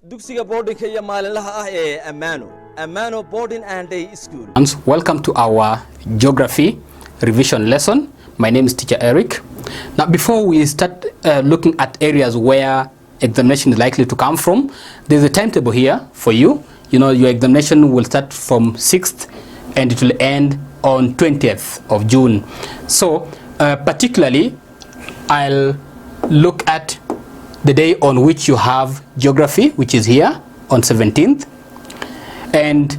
dugsiga boardingka iyo maalinlaha ah ee Amano Boarding and Day School. Welcome to our geography revision lesson. My name is Teacher Eric. Now before we start looking at areas where examination is likely to come from, there's a timetable here for you. You know, your examination will start from 6th and it will end on 20th of June. So particularly I'll look at the day on which you have geography, which is here on 17th, and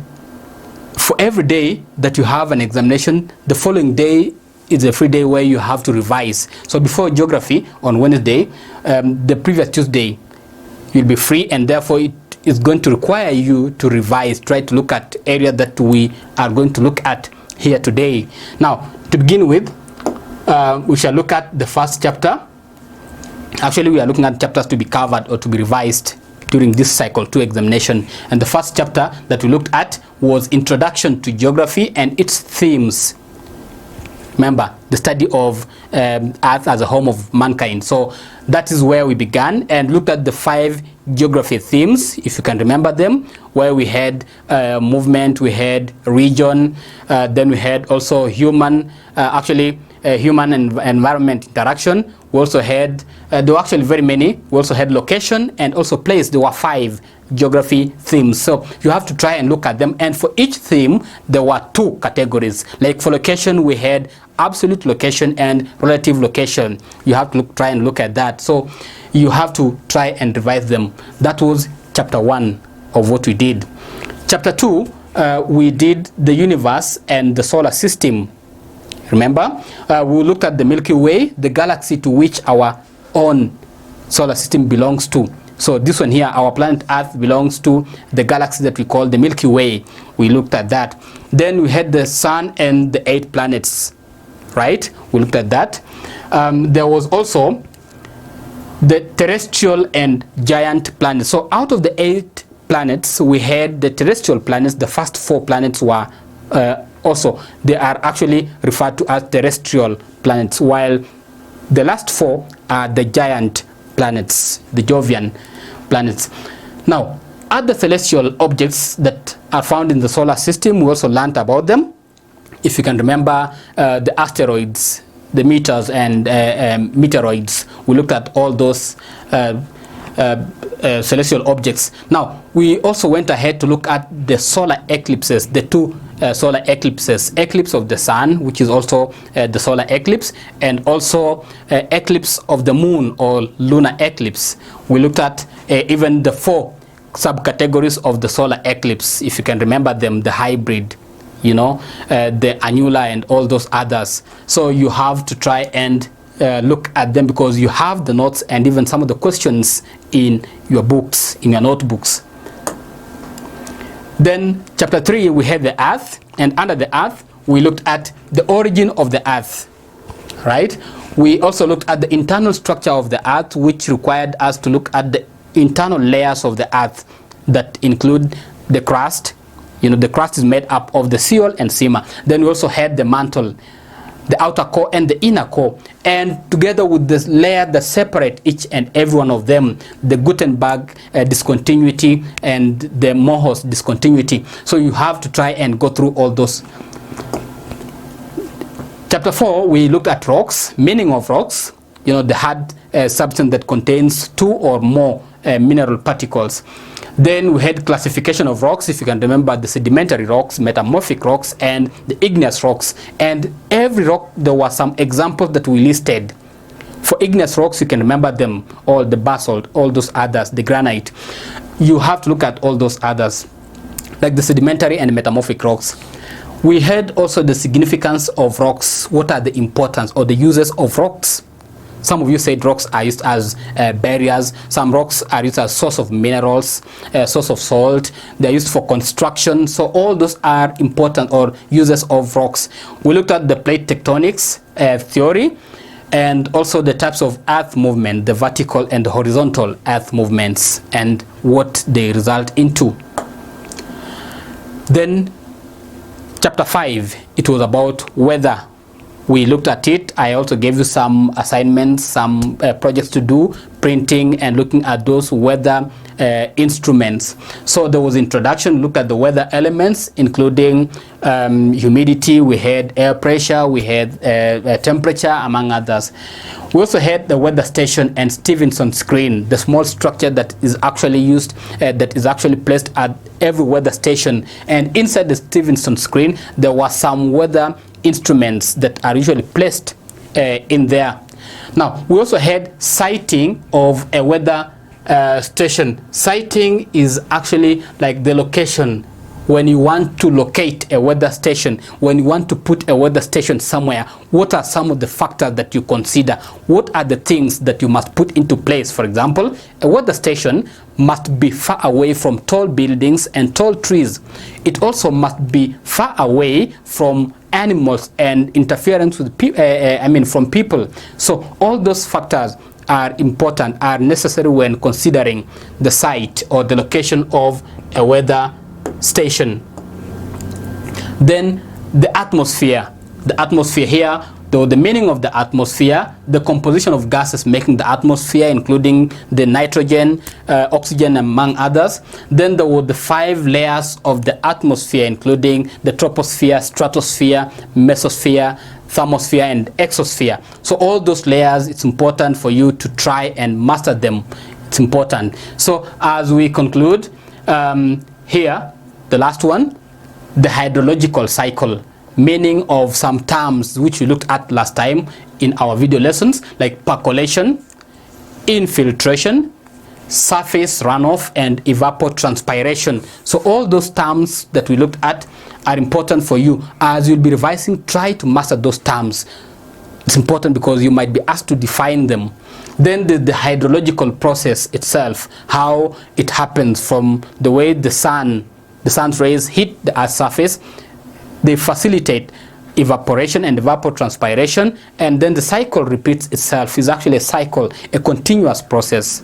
for every day that you have an examination, the following day is a free day where you have to revise. So before geography on Wednesday, the previous Tuesday you'll be free, and therefore it is going to require you to revise, try to look at area that we are going to look at here today. Now to begin with, we shall look at the first chapter. Actually, we are looking at chapters to be covered or to be revised during this cycle 2 examination, and the first chapter that we looked at was Introduction to Geography and its themes. Remember, the study of Earth as a home of mankind. So that is where we began and looked at the 5 geography themes, if you can remember them, where we had movement, we had region, then we had also human, human and environment interaction. We also had, there were actually very many. We also had location and also place. There were 5 geography themes. So you have to try and look at them. And for each theme, there were 2 categories. Like for location, we had absolute location and relative location. You have to try and look at that. So you have to try and revise them. That was chapter 1 of what we did. Chapter 2, we did the universe and the solar system. Remember, we looked at the Milky Way, the galaxy to which our own solar system belongs to. So this one here, our planet Earth belongs to the galaxy that we call the Milky Way. We looked at that. Then we had the sun and the 8 planets, right? We looked at that. There was also the terrestrial and giant planets. So out of the 8 planets, we had the terrestrial planets. The first 4 planets were also, they are actually referred to as terrestrial planets, while the last 4 are the giant planets, the Jovian planets. Now, other celestial objects that are found in the solar system, we also learned about them. If you can remember, the asteroids, the meteors and meteoroids, we looked at all those celestial objects. Now, we also went ahead to look at the solar eclipses, the 2 solar eclipses, eclipse of the sun, which is also the solar eclipse, and also eclipse of the moon or lunar eclipse. We looked at even the 4 subcategories of the solar eclipse, if you can remember them, the hybrid, you know, the annular and all those others. So you have to try and look at them because you have the notes and even some of the questions in your books, in your notebooks. Then chapter 3, we had the earth, and under the earth we looked at the origin of the earth, right? We also looked at the internal structure of the earth, which required us to look at the internal layers of the earth that include the crust. You know, the crust is made up of the Seol and Sima. Then we also had the mantle, the outer core and the inner core, and together with this layer that separate each and every one of them, the Gutenberg discontinuity and the Mohs discontinuity. So you have to try and go through all those. Chapter 4, we looked at rocks, meaning of rocks, you know, the hard substance that contains 2 or more mineral particles. Then we had classification of rocks, if you can remember, the sedimentary rocks, metamorphic rocks, and the igneous rocks. And every rock, there were some examples that we listed. For igneous rocks, you can remember them, all the basalt, all those others, the granite. You have to look at all those others, like the sedimentary and metamorphic rocks. We had also the significance of rocks. What are the importance or the uses of rocks? Some of you said rocks are used as barriers. Some rocks are used as source of minerals, source of salt. They're used for construction. So all those are important or uses of rocks. We looked at the plate tectonics theory and also the types of earth movement, the vertical and the horizontal earth movements and what they result into. Then chapter 5, it was about weather We looked at it. I also gave you some assignments, some projects to do, printing and looking at those weather instruments. So there was introduction, look at the weather elements, including humidity, we had air pressure, we had temperature, among others. We also had the weather station and Stevenson screen, the small structure that is actually used, that is actually placed at every weather station. And inside the Stevenson screen, there were some weather instruments that are usually placed in there. Now, we also had sighting of a weather station. Sighting is actually like the location when you want to locate a weather station, when you want to put a weather station somewhere. What are some of the factors that you consider? What are the things that you must put into place? For example, a weather station must be far away from tall buildings and tall trees. It also must be far away from animals and interference with from people. So all those factors are important, are necessary when considering the site or the location of a weather station. Then the atmosphere. The atmosphere here, though the meaning of the atmosphere, the composition of gases making the atmosphere, including the nitrogen, oxygen, among others. Then there were the 5 layers of the atmosphere, including the troposphere, stratosphere, mesosphere, thermosphere, and exosphere. So all those layers, it's important for you to try and master them. It's important. So as we conclude, here, the last one, the hydrological cycle, meaning of some terms which we looked at last time in our video lessons, like percolation, infiltration, surface runoff, and evapotranspiration. So all those terms that we looked at are important for you. As you'll be revising, try to master those terms. It's important because you might be asked to define them. Then the hydrological process itself, how it happens from the way the sun's rays hit the Earth's surface. They facilitate evaporation and evapotranspiration, and then the cycle repeats itself. It's actually a cycle, a continuous process.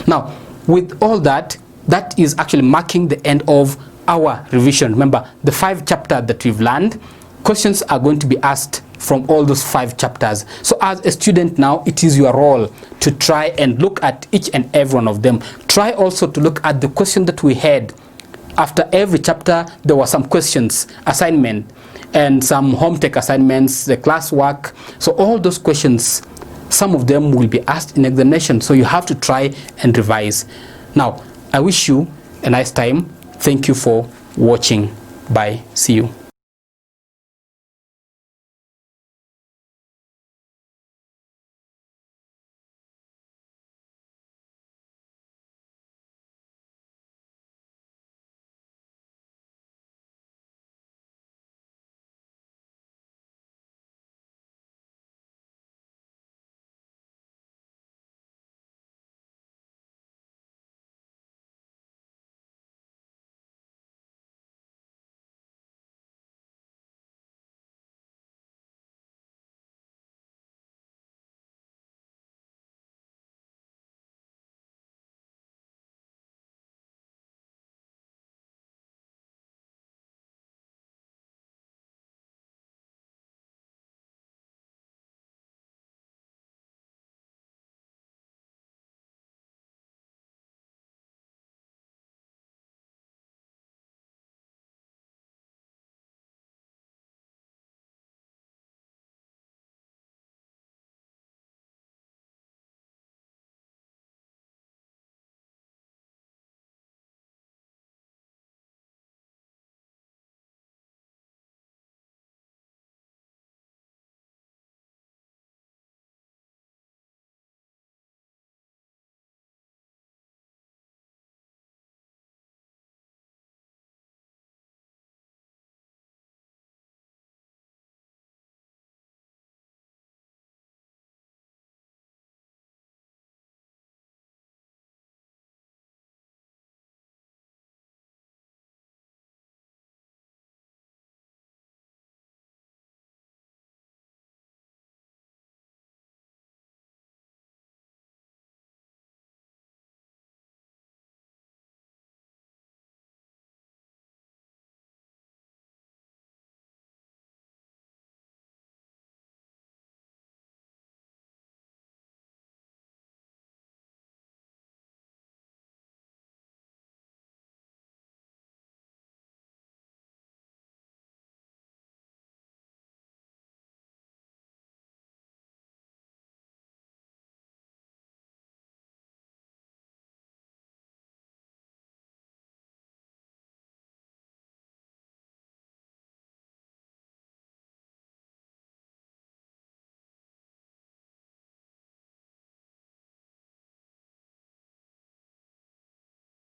Now, with all that, that is actually marking the end of our revision. Remember, the 5 chapters that we've learned, questions are going to be asked from all those 5 chapters. So as a student now, it is your role to try and look at each and every one of them. Try also to look at the question that we had. After every chapter, there were some questions, assignment, and some home tech assignments, the classwork. So all those questions, some of them will be asked in examination. So you have to try and revise. Now, I wish you a nice time. Thank you for watching. Bye. See you.